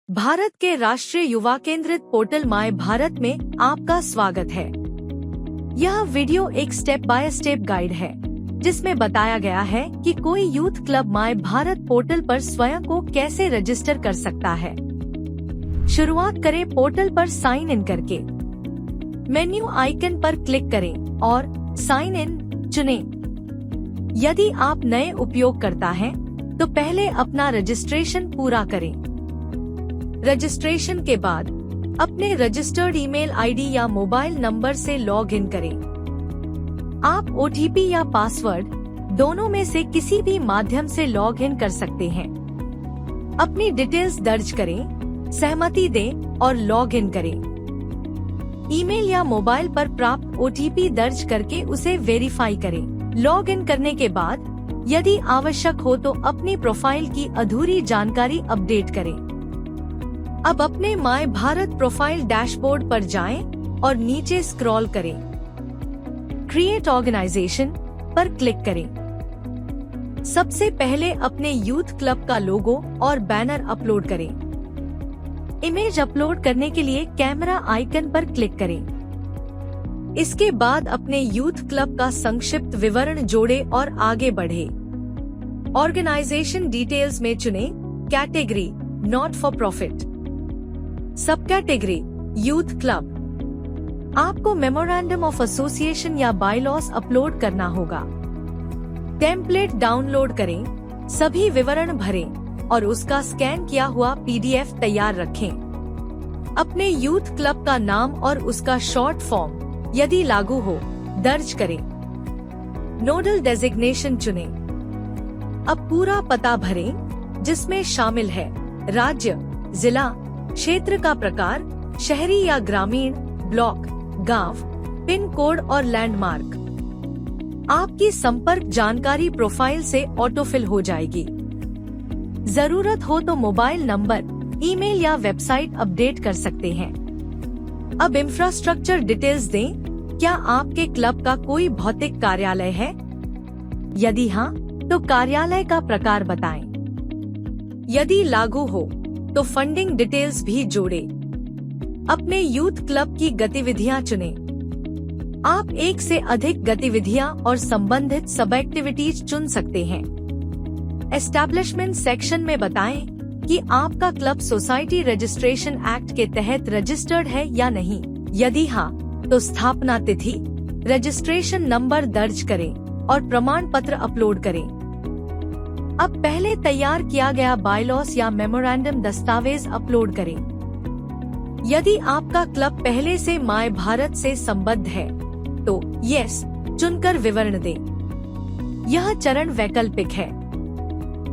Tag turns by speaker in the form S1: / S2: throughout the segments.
S1: भारत के राष्ट्रीय युवा केंद्रित पोर्टल माय भारत में आपका स्वागत है। यह वीडियो एक स्टेप बाय स्टेप गाइड है जिसमें बताया गया है कि कोई youth club my Bharat portal पर स्वयं को कैसे रजिस्टर कर सकता है। शुरुआत करें पोर्टल पर साइन इन करके। मेन्यू आइकन पर क्लिक करें और साइन इन चुनें। यदि आप नए उपयोगकर्ता हैं, तो पहले अपना रजिस्ट्रेशन पूरा करें। रजिस्ट्रेशन के बाद अपने रजिस्टर्ड ईमेल आईडी या मोबाइल नंबर से लॉग इन करें। आप ओटीपी या पासवर्ड दोनों में से किसी भी माध्यम से लॉग इन कर सकते हैं। अपनी डिटेल्स दर्ज करें, सहमति दें और लॉग इन करें। ईमेल या मोबाइल पर प्राप्त ओटीपी दर्ज करके उसे वेरीफाई करें। लॉग इन करने के बाद यदि आवश्यक हो तो अपनी प्रोफाइल की अधूरी जानकारी अपडेट करें। अब अपने माय भारत प्रोफाइल डैशबोर्ड पर जाएं और नीचे स्क्रॉल करें। क्रिएट ऑर्गेनाइजेशन पर क्लिक करें। सबसे पहले अपने यूथ क्लब का लोगो और बैनर अपलोड करें। इमेज अपलोड करने के लिए कैमरा आइकन पर क्लिक करें। इसके बाद अपने यूथ क्लब का संक्षिप्त विवरण जोड़े और आगे बढ़े। ऑर्गेनाइजेशन डिटेल्स में चुनें कैटेगरी नॉट फॉर प्रॉफिट, सब कैटेगरी यूथ क्लब। आपको मेमोरेंडम ऑफ एसोसिएशन या बायलॉस अपलोड करना होगा। टेम्पलेट डाउनलोड करें, सभी विवरण भरें और उसका स्कैन किया हुआ पीडीएफ तैयार रखें। अपने यूथ क्लब का नाम और उसका शॉर्ट फॉर्म यदि लागू हो दर्ज करें। नोडल डेजिग्नेशन चुनें। अब पूरा पता भरें जिसमें शामिल है राज्य, जिला, क्षेत्र का प्रकार, शहरी या ग्रामीण, ब्लॉक, गांव, पिन कोड और लैंडमार्क। आपकी संपर्क जानकारी प्रोफाइल से ऑटोफिल हो जाएगी। जरूरत हो तो मोबाइल नंबर, ईमेल या वेबसाइट अपडेट कर सकते हैं। अब इंफ्रास्ट्रक्चर डिटेल्स दें। क्या आपके क्लब का कोई भौतिक कार्यालय है? यदि हाँ, तो कार्यालय का प्रकार बताएं। यदि लागू हो तो फंडिंग डिटेल्स भी जोड़ें। अपने यूथ क्लब की गतिविधियां चुनें। आप एक से अधिक गतिविधियां और संबंधित सब एक्टिविटीज चुन सकते हैं। एस्टैब्लिशमेंट सेक्शन में बताएं कि आपका क्लब सोसाइटी रजिस्ट्रेशन एक्ट के तहत रजिस्टर्ड है या नहीं। यदि हाँ, तो स्थापना तिथि, रजिस्ट्रेशन नंबर दर्ज करें और प्रमाण पत्र अपलोड करें। अब पहले तैयार किया गया बायलॉस या मेमोरेंडम दस्तावेज अपलोड करें। यदि आपका क्लब पहले से माय भारत से संबद्ध है, तो यस चुनकर विवरण दें। यह चरण वैकल्पिक है।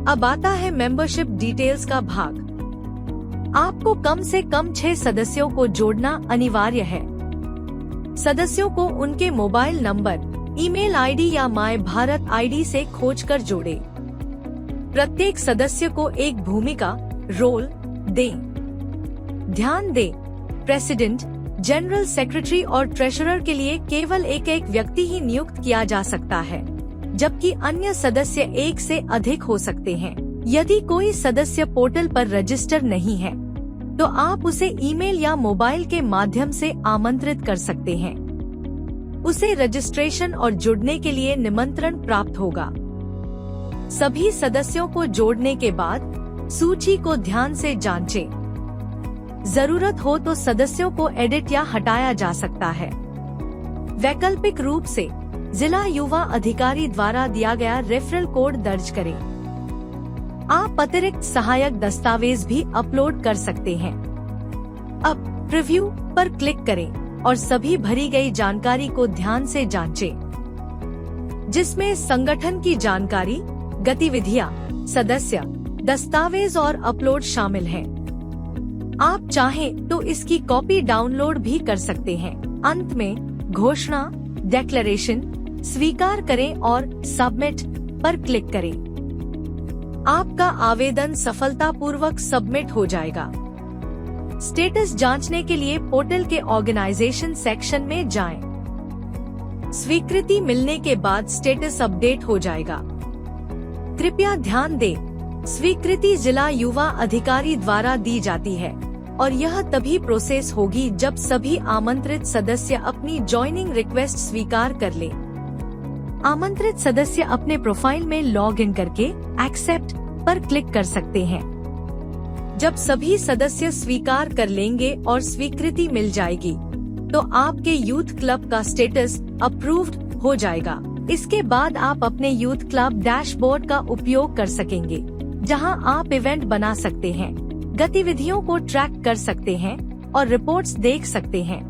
S1: अब आता है मेंबरशिप डिटेल्स का भाग। आपको कम से कम 6 सदस्यों को जोड़ना अनिवार्य है। सदस्यों को उनके मोबाइल नंबर, ईमेल आईडी या माय भारत आईडी से खोजकर जोड़ें। प्रत्येक सदस्य को एक भूमिका, रोल दें। ध्यान दें, प्रेसिडेंट, जनरल सेक्रेटरी और ट्रेजरर के लिए केवल एक व्यक्ति ही नियुक्त किया जा सकता है, जबकि अन्य सदस्य एक से अधिक हो सकते हैं। यदि कोई सदस्य पोर्टल पर रजिस्टर नहीं है, तो आप उसे ईमेल या मोबाइल के माध्यम से आमंत्रित कर सकते हैं। उसे रजिस्ट्रेशन और जुड़ने के लिए निमंत्रण प्राप्त होगा। सभी सदस्यों को जोड़ने के बाद सूची को ध्यान से जांचें। जरूरत हो तो सदस्यों को एडिट या हटाया जा सकता है। वैकल्पिक रूप से जिला युवा अधिकारी द्वारा दिया गया रेफरल कोड दर्ज करें। आप अतिरिक्त सहायक दस्तावेज भी अपलोड कर सकते हैं। अब प्रीव्यू पर क्लिक करें और सभी भरी गई जानकारी को ध्यान से जांचें, जिसमें संगठन की जानकारी, गतिविधियां, सदस्य, दस्तावेज और अपलोड शामिल हैं। आप चाहें तो इसकी कॉपी डाउनलोड भी कर सकते हैं। अंत में घोषणा, डेक्लेरेशन स्वीकार करें और सबमिट पर क्लिक करें। आपका आवेदन सफलतापूर्वक सबमिट हो जाएगा। स्टेटस जांचने के लिए पोर्टल के ऑर्गेनाइजेशन सेक्शन में जाएं। स्वीकृति मिलने के बाद स्टेटस अपडेट हो जाएगा। कृपया ध्यान दें, स्वीकृति जिला युवा अधिकारी द्वारा दी जाती है और यह तभी प्रोसेस होगी जब सभी आमंत्रित सदस्य अपनी ज्वाइनिंग रिक्वेस्ट स्वीकार कर ले। आमंत्रित सदस्य अपने प्रोफाइल में लॉग इन करके एक्सेप्ट पर क्लिक कर सकते हैं। जब सभी सदस्य स्वीकार कर लेंगे और स्वीकृति मिल जाएगी तो आपके यूथ क्लब का स्टेटस अप्रूव्ड हो जाएगा। इसके बाद आप अपने यूथ क्लब डैशबोर्ड का उपयोग कर सकेंगे, जहां आप इवेंट बना सकते हैं, गतिविधियों को ट्रैक कर सकते हैं और रिपोर्ट्स देख सकते हैं।